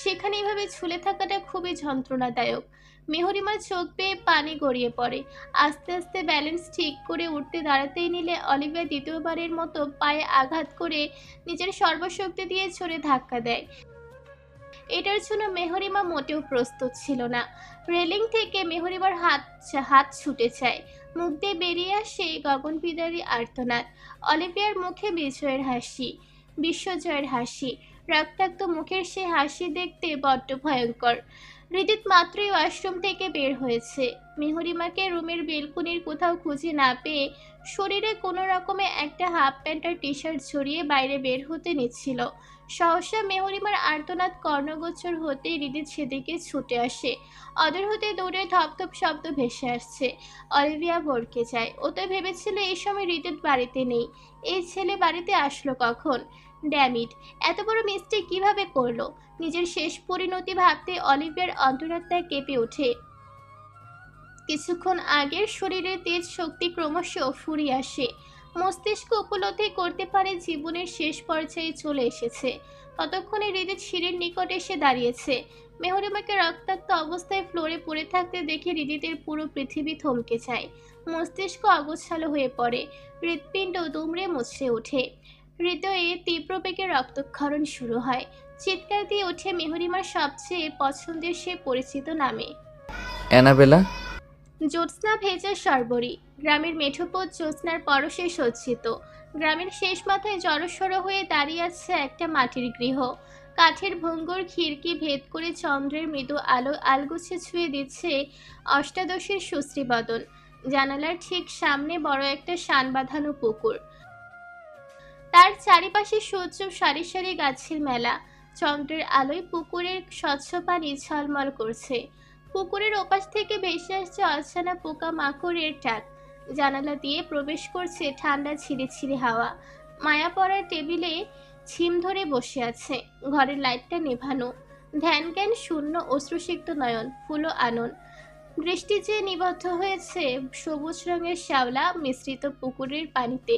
সেখানে এভাবে ঝুলে থাকাটা খুবই যন্ত্রণাদায়ক। মেহরিমার চোখ বেয়ে পানি গড়িয়ে পড়ে। আস্তে আস্তে ব্যালেন্স ঠিক করে উঠতে দাঁড়াতেই নিলে অলিভিয়া দ্বিতীয়বারের মতো পায়ে আঘাত করে নিজের সর্বশক্তি দিয়ে ছড়ে ধাক্কা দেয়। এটার জন্য মেহরিমা মোটেও প্রস্তুত ছিল না। রেলিং থেকে মেহরিমার হাত ছুটে যায়। মুখ দিয়ে বেরিয়ে আসে গগনবিদারী আর্তনাদ। অলিভিয়ার মুখে বিশ্বজয়ের হাসি। রক্তাক্ত মুখের সে হাসি দেখতে বড্ড ভয়ঙ্কর। হৃদিত মাত্রই ওয়াশরুম থেকে বের হয়েছে। মেহরিমাকে রুমের বেলকুনির কোথাও খুঁজে না পেয়ে শরীরে কোনো রকমে একটা হাফ প্যান্ট আর টি শার্ট ছড়িয়ে বাইরে বের হতে নিচ্ছিল। সহসা মেহরিমার আর্তনাদ কর্ণগোচর হতেই হৃদিত সেদিকে ছুটে আসে। অদূর হতে দৌড়ে ধপধপ শব্দ ভেসে আসছে। অলিভিয়া ভড়কে যায়। ও তো ভেবেছিল এই সময় হৃদিত বাড়িতে নেই। এই ছেলে বাড়িতে আসলো কখন? ড্যামিট, এত বড় মিস্টেক কিভাবে করলো? নিজের শেষ পরিণতি ভাবতে অলিভিয়ার অন্তরাত্মায় কেঁপে ওঠে। কিছুক্ষণ আগের শরীরের তেজ শক্তি ক্রমশ ফুরিয়ে আসে। মস্তিষ্ক উপলব্ধি করতে পারে জীবনের শেষ পর্যায়ে চলে এসেছে। ততক্ষণে হৃদিত সিঁড়ির নিকট এসে দাঁড়িয়েছে। মেহরিমাকে রক্তাক্ত অবস্থায় ফ্লোরে পড়ে থাকতে দেখে হৃদিতের পুরো পৃথিবী থমকে যায়। মস্তিষ্ক অগোছালো হয়ে পড়ে। হৃৎপিণ্ড দুমড়ে মুচড়ে ওঠে। হৃদয়ে তীব্র বেগে রক্তক্ষরণ শুরু হয়। চিৎকার দিয়ে ওঠে মেহরিমার সবচেয়ে পছন্দের সে পরিচিত নামে,
অ্যানাবেলা।
জ্যোৎস্না ভেজা সরবরি। গ্রামের মেঠোপথ জ্যোৎস্নার পরশে সজ্জিত। গ্রামের শেষ মাথায় জড়সড় হয়ে দাঁড়িয়ে আছে একটা মাটির গৃহ। কাঠের ভঙ্গুর খিড়কি ভেদ করে চন্দ্রের মৃদু আলো আলগুছে ছুঁয়ে দিচ্ছে অষ্টাদশীর সুশ্রী বদন। জানালার ঠিক সামনে বড় একটা শান বাঁধানো পুকুর। তার চারিপাশে সূর্য সারি সারি গাছের মেলা। চন্দ্রের আলোয় পুকুরের স্বচ্ছ পানি ঝলমল করছে। পুকুরের ওপাশ থেকে ভেসে আসছে অচেনা পোকা মাকড়ের ডাক। জানালা দিয়ে প্রবেশ করছে ঠান্ডা ছিঁড়ে হাওয়া। মায়া পড়ার টেবিলে ছিম ধরে বসে আছে। ঘরের লাইটটা নেভানো। ধ্যান জ্ঞান শূন্য, অশ্রুসিক্ত নয়ন, ফুলো আনন। দৃষ্টি যে নিবদ্ধ হয়েছে সবুজ রঙের শ্যাওলা মিশ্রিত পুকুরের পানিতে।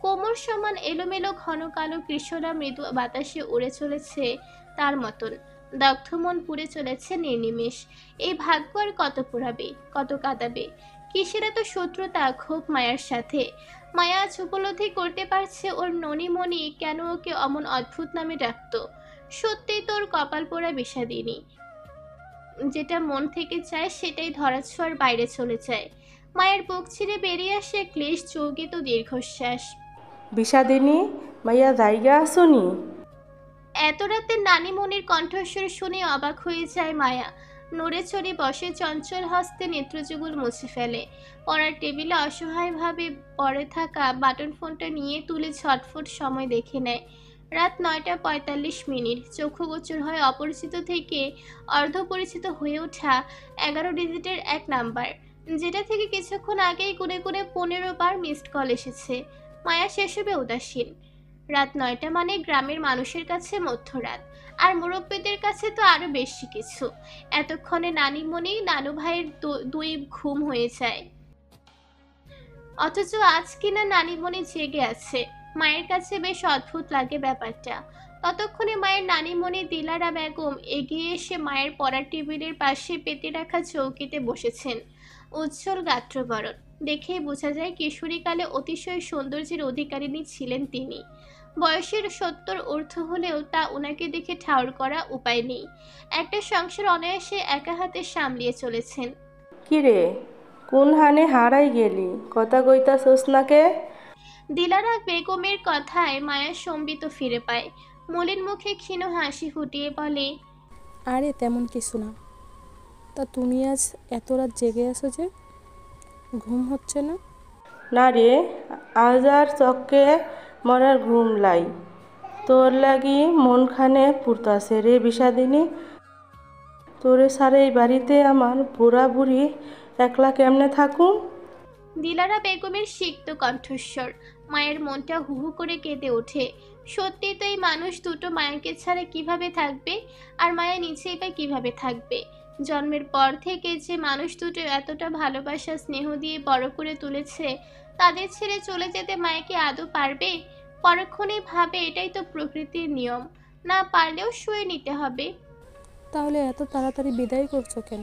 কোমর সমান এলোমেলো ঘন কালো কৃষ্ণরা মৃদু বাতাসে উড়ে চলেছে তার মতন। দগ্ধ মন পুড়ে চলেছে নির্নিমেষ। এই ভাগ্য আর কত পোড়াবে, কত কাঁদাবে? কিসের এত শত্রুতা ক্ষোভ মায়ার সাথে? মায়া আজ উপলব্ধি করতে পারছে ওর ননিমণি কেন ওকে অমন অদ্ভুত নামে ডাকত। সত্যিই তোর কপাল পোড়া বিষাদিনী। যেটা মন থেকে চায় সেটাই ধরাছোঁয়ার বাইরে চলে যায়। মায়ের বুক ছিঁড়ে বেরিয়ে আসে ক্লেশ চৌকিত দীর্ঘশ্বাস।
বিষাদিনী, মাইয়া জায়গা আসনি?
এত রাতে নানিমণির কণ্ঠস্বর শুনে অবাক হয়ে যায় মায়া। নড়ে চড়ে বসে, চঞ্চল হস্তে নেত্রযুগল মুছে ফেলে। পড়ার টেবিলে অসহায়ভাবে পড়ে থাকা বাটন ফোনটা নিয়ে তুলে ছটফট সময় দেখে নেয়। রাত 9:45। চক্ষুগোচর হয় অপরিচিত থেকে অর্ধপরিচিত হয়ে ওঠা 11 ডিজিটের এক নাম্বার, যেটা থেকে কিছুক্ষণ আগেই গুনে গুনে 15 বার মিসড কল এসেছে। মায়া সেসবে উদাসীন। রাত 9টা মানে গ্রামের মানুষের কাছে মধ্যরাত, আর মুরব্বীদের কাছে তো আরো বেশি কিছু। এতক্ষণে নানিমণি নানু ভাইয়ের দুই ঘুম হয়ে যায়, অথচ আজ কিনা নানিমণি জেগে আছে। মায়ের কাছে বেশ অদ্ভুত লাগে ব্যাপারটা। ততক্ষণে মায়ের নানিমণি দিলারা বেগম এগিয়ে এসে মায়ের পড়ার টেবিলের পাশে পেতে রাখা চৌকিতে বসেছেন। উজ্জ্বল গাত্রবরণ, দেখেই বোঝা যায় কিশোরীকালে অতিশয় সৌন্দর্যের অধিকারিণী ছিলেন তিনি। বয়সের 70 ঊর্ধ্ব হলেও তা ওনাকে দেখে ঠাউর করা উপায় নেই। একটা সংসার অনায়াসে একা হাতে সামলিয়ে চলেছেন।
কিরে, কোন হানে হারাই গেলি? কথা কইতাছস না কে?
দিলারা বেগমের কথায় মায়া সম্বিত ফিরে পায়। মলিন মুখে ক্ষীণ হাসি ফুটিয়ে বলে,
আরে তেমন কিছু না। তা তুমি আজ এত রাত জেগে আছো যে? ঘুম হচ্ছে না?
না রে, আজ আর চক্কে মরার ঘুম লাই। তোর লাগি মনখানে পুরতাছে রে বিষাদিনী। তোরে সারে এই বাড়িতে আমার বুড়া বুড়ি একলা কেমনে থাকুম?
দিলারা বেগমের সিক্ত কণ্ঠস্বর। মায়ের মনটা হু হু করে কেঁদে ওঠে। সত্যি তো এই মানুষ দুটো মায়াকে ছাড়া কিভাবে থাকবে, আর মায়া নিচেই বা কিভাবে থাকবে? জন্মের পর থেকে যে মানুষ দুটো এতটা ভালোবাসা স্নেহ দিয়ে বড় করে তুলেছে, তাদের ছেড়ে চলে যেতে মায়াকে আদৌ পারবে? পরক্ষণেই ভাবে এটাই তো প্রকৃতির নিয়ম, না পারলেও শুয়ে নিতে হবে।
তাহলে এত তাড়াতাড়ি বিদায় করছো কেন?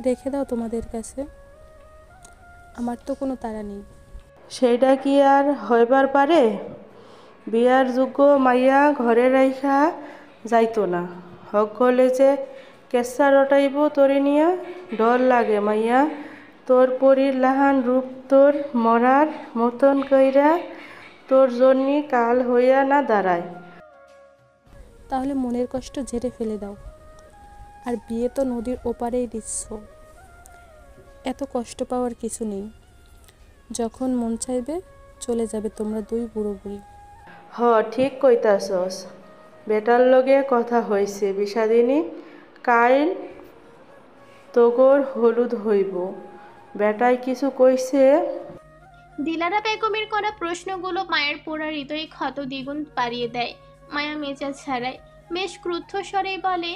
রেখে দাও তোমাদের কাছে, আমার তো কোনো তাড়া নেই।
সেইটা কি আর হইবার পারে? বিয়ার যোগ্য মাইয়া ঘরে রাইখা যাইতো না, হক হলে যে কেঁচা রটাইব তোরে নিয়া। ডর লাগে মাইয়া, তোর পরীর লাহান রূপ তোর মরার মতন কইরা তোর জন্যি কাল হইয়া না দাঁড়ায়।
তাহলে মনের কষ্ট ঝেড়ে ফেলে দাও। আর বিয়ে তো নদীর ওপারেই দিচ্ছ, এত কষ্ট পাওয়ার কিছু নেই। যখন মন চাইবে চলে যাবে তোমরা দুই বুড়ো বুড়ি।
ঠিক কইতাছস। বেটার লগে কথা হইছে বিষাদিনী, কাইল তোগর হলুদ হইব। বেটায় কিছু কইছে?
দিলারা বেগমের করা প্রশ্নগুলো মায়ের পোড়া হৃদয়ে ক্ষত দ্বিগুণ বাড়িয়ে দেয়। মায়া মেজাজ ছাড়ায়, বেশ ক্রুদ্ধ স্বরেই বলে,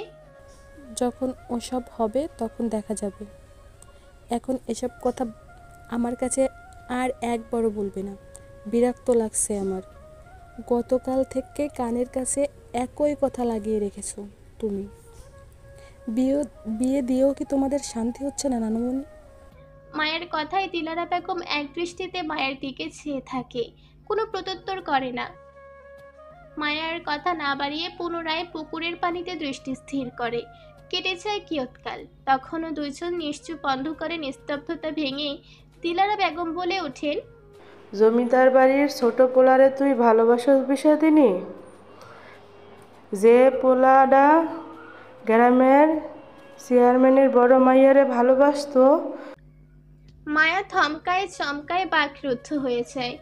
যখন ওসব হবে তখন দেখা যাবে। এখন এসব কথা আমার কাছে আর একবারও বলবে না। বিরক্ত লাগছে আমার। গতকাল থেকে কানের কাছে একই কথা লাগিয়ে রেখেছো তুমি। বিয়ে দিয়েও কি তোমাদের শান্তি হচ্ছে না নানুমণি?
মায়ের কথায় দিলারা বেগম এক দৃষ্টিতে মায়ের দিকে চেয়ে থাকে, কোনো প্রত্যুত্তর করে না। মায়ার কথা না বাড়িয়ে পুনরায় পুকুরের পানিতে দৃষ্টি স্থির করে। কেটে যায় কিয়ৎকাল। তখনও দুইজন নিশ্চুপ অন্ধকারে নিস্তব্ধতা ভেঙে দিলারা বেগম বলে ওঠেন,
জমিদার বাড়ির ছোট পোলারে তুই ভালোবাসস বিষাদিনী? যে পোলাডা গ্রামের চেয়ারম্যানের বড় মাইয়ারে ভালোবাসতো?
মায়া থমকায় চমকায় বাকরুদ্ধ হয়ে যায়।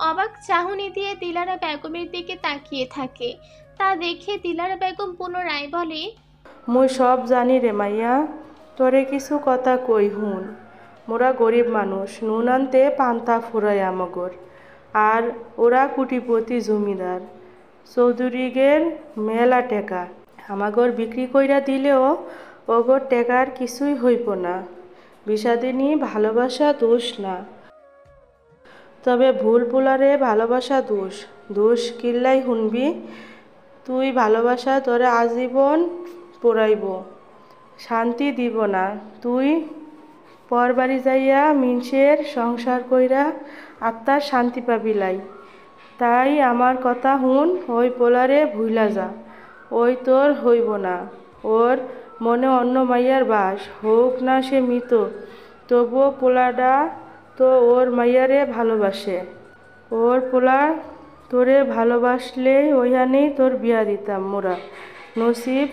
অবাক চাহনি দিয়ে দিলারা বেগমের দিকে তাকিয়ে থাকে। তা দেখে দিলারা বেগম পুনরায় বলে,
মুই সব জানি রে মাইয়া, তোরে কিছু কথা কই হুন। মোরা গরিব মানুষ, নুন আনতে পান্তা ফুরাই আমগর। আর ওরা কুটিপতি জমিদার, চৌধুরীগের মেলা টেকা। আমাগর বিক্রি কইরা দিলেও ওগর টেকার কিছুই হইব না। বিষাদিনী, ভালোবাসা দোষ না, তবে ভুল পোলারে ভালোবাসা দোষ। দোষ কিল্লাই শুনবি? তুই ভালোবাসা তোরে আজীবন পোড়াইব, শান্তি দিব না। তুই পর বাড়ি যাইয়া মিনসের সংসার কইরা আত্মার শান্তি পাবিলাই। তাই আমার কথা হুন, ওই পোলারে ভুইলা যা। ওই তোর হইব না। ওর মনে অন্য মাইয়ার বাস, হোক না সে মৃত, তবুও পোলাডা তো ওর মাইয়ারে ভালোবাসে। ওর পোলা তোরে ভালোবাসলেই ওইখানেই তোর বিয়া দিতাম মোরা। নসিব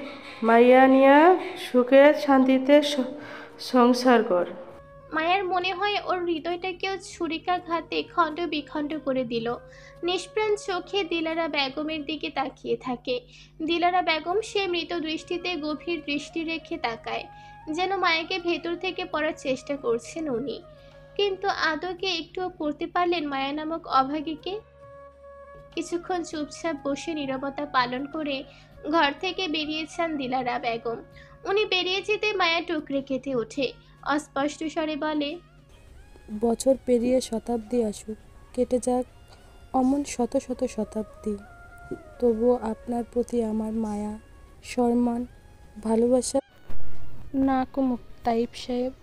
মাইয়া নিয়া সুখে শান্তিতে সংসার কর।
মায়ের মনে হয় ওর হৃদয়টাকেও ছুরিকাঘাতে খণ্ড বিখণ্ড করে দিল। নিষ্প্রাণ চোখে দিলারা বেগমের দিকে তাকিয়ে থাকে। দিলারা বেগম সে মৃত দৃষ্টিতে গভীর দৃষ্টি রেখে তাকায়, যেন মায়াকে ভেতর থেকে পড়ার চেষ্টা করছেন উনি। কিন্তু আদৌকে একটুও পড়তে পারলেন মায়া নামক অভাগীকে? কিছুক্ষণ চুপচাপ বসে নীরবতা পালন করে ঘর থেকে বেরিয়েছেন দিলারা বেগম। উনি বেরিয়ে যেতে মায়া টুকরে কেটে ওঠে, অস্পষ্ট স্বরে বলে,
বছর পেরিয়ে শতাব্দী আসুক, কেটে যাক অমন শত শত শতাব্দী, তবুও আপনার প্রতি আমার মায়া, সম্মান, ভালোবাসা না কমুক তাইব সাহেব।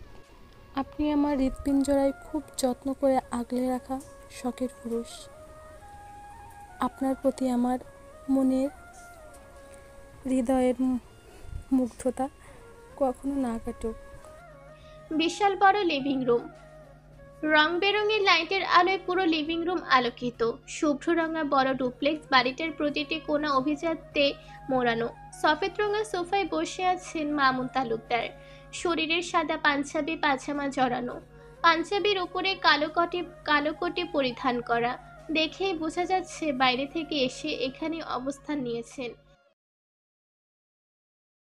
আপনি আমার হৃৎপিঞ্জরায় খুব যত্ন করে আগলে রাখা শখের পুরুষ। আপনার প্রতি আমার মনের হৃদয়ের মুগ্ধতা কখনো না কাটুক।
বিশাল বড় লিভিং রুম, রং বেরঙের লাইটের আলোয় পুরো লিভিং রুম আলোকিত। শুভ্র রঙা বড় ডুপ্লেক্স বাড়িটার প্রতিটি কোণা অভিজাত্যে মোড়ানো। সফেদ রঙা সোফায় বসে আছেন মামুন তালুকদার, শরীরের সাদা পাঞ্জাবি পাজামা জড়ানো, পাঞ্জাবির উপরে কালো কোটি পরিধান করা। দেখেই বোঝা যাচ্ছে বাইরে থেকে এসে এখানে অবস্থান নিয়েছেন।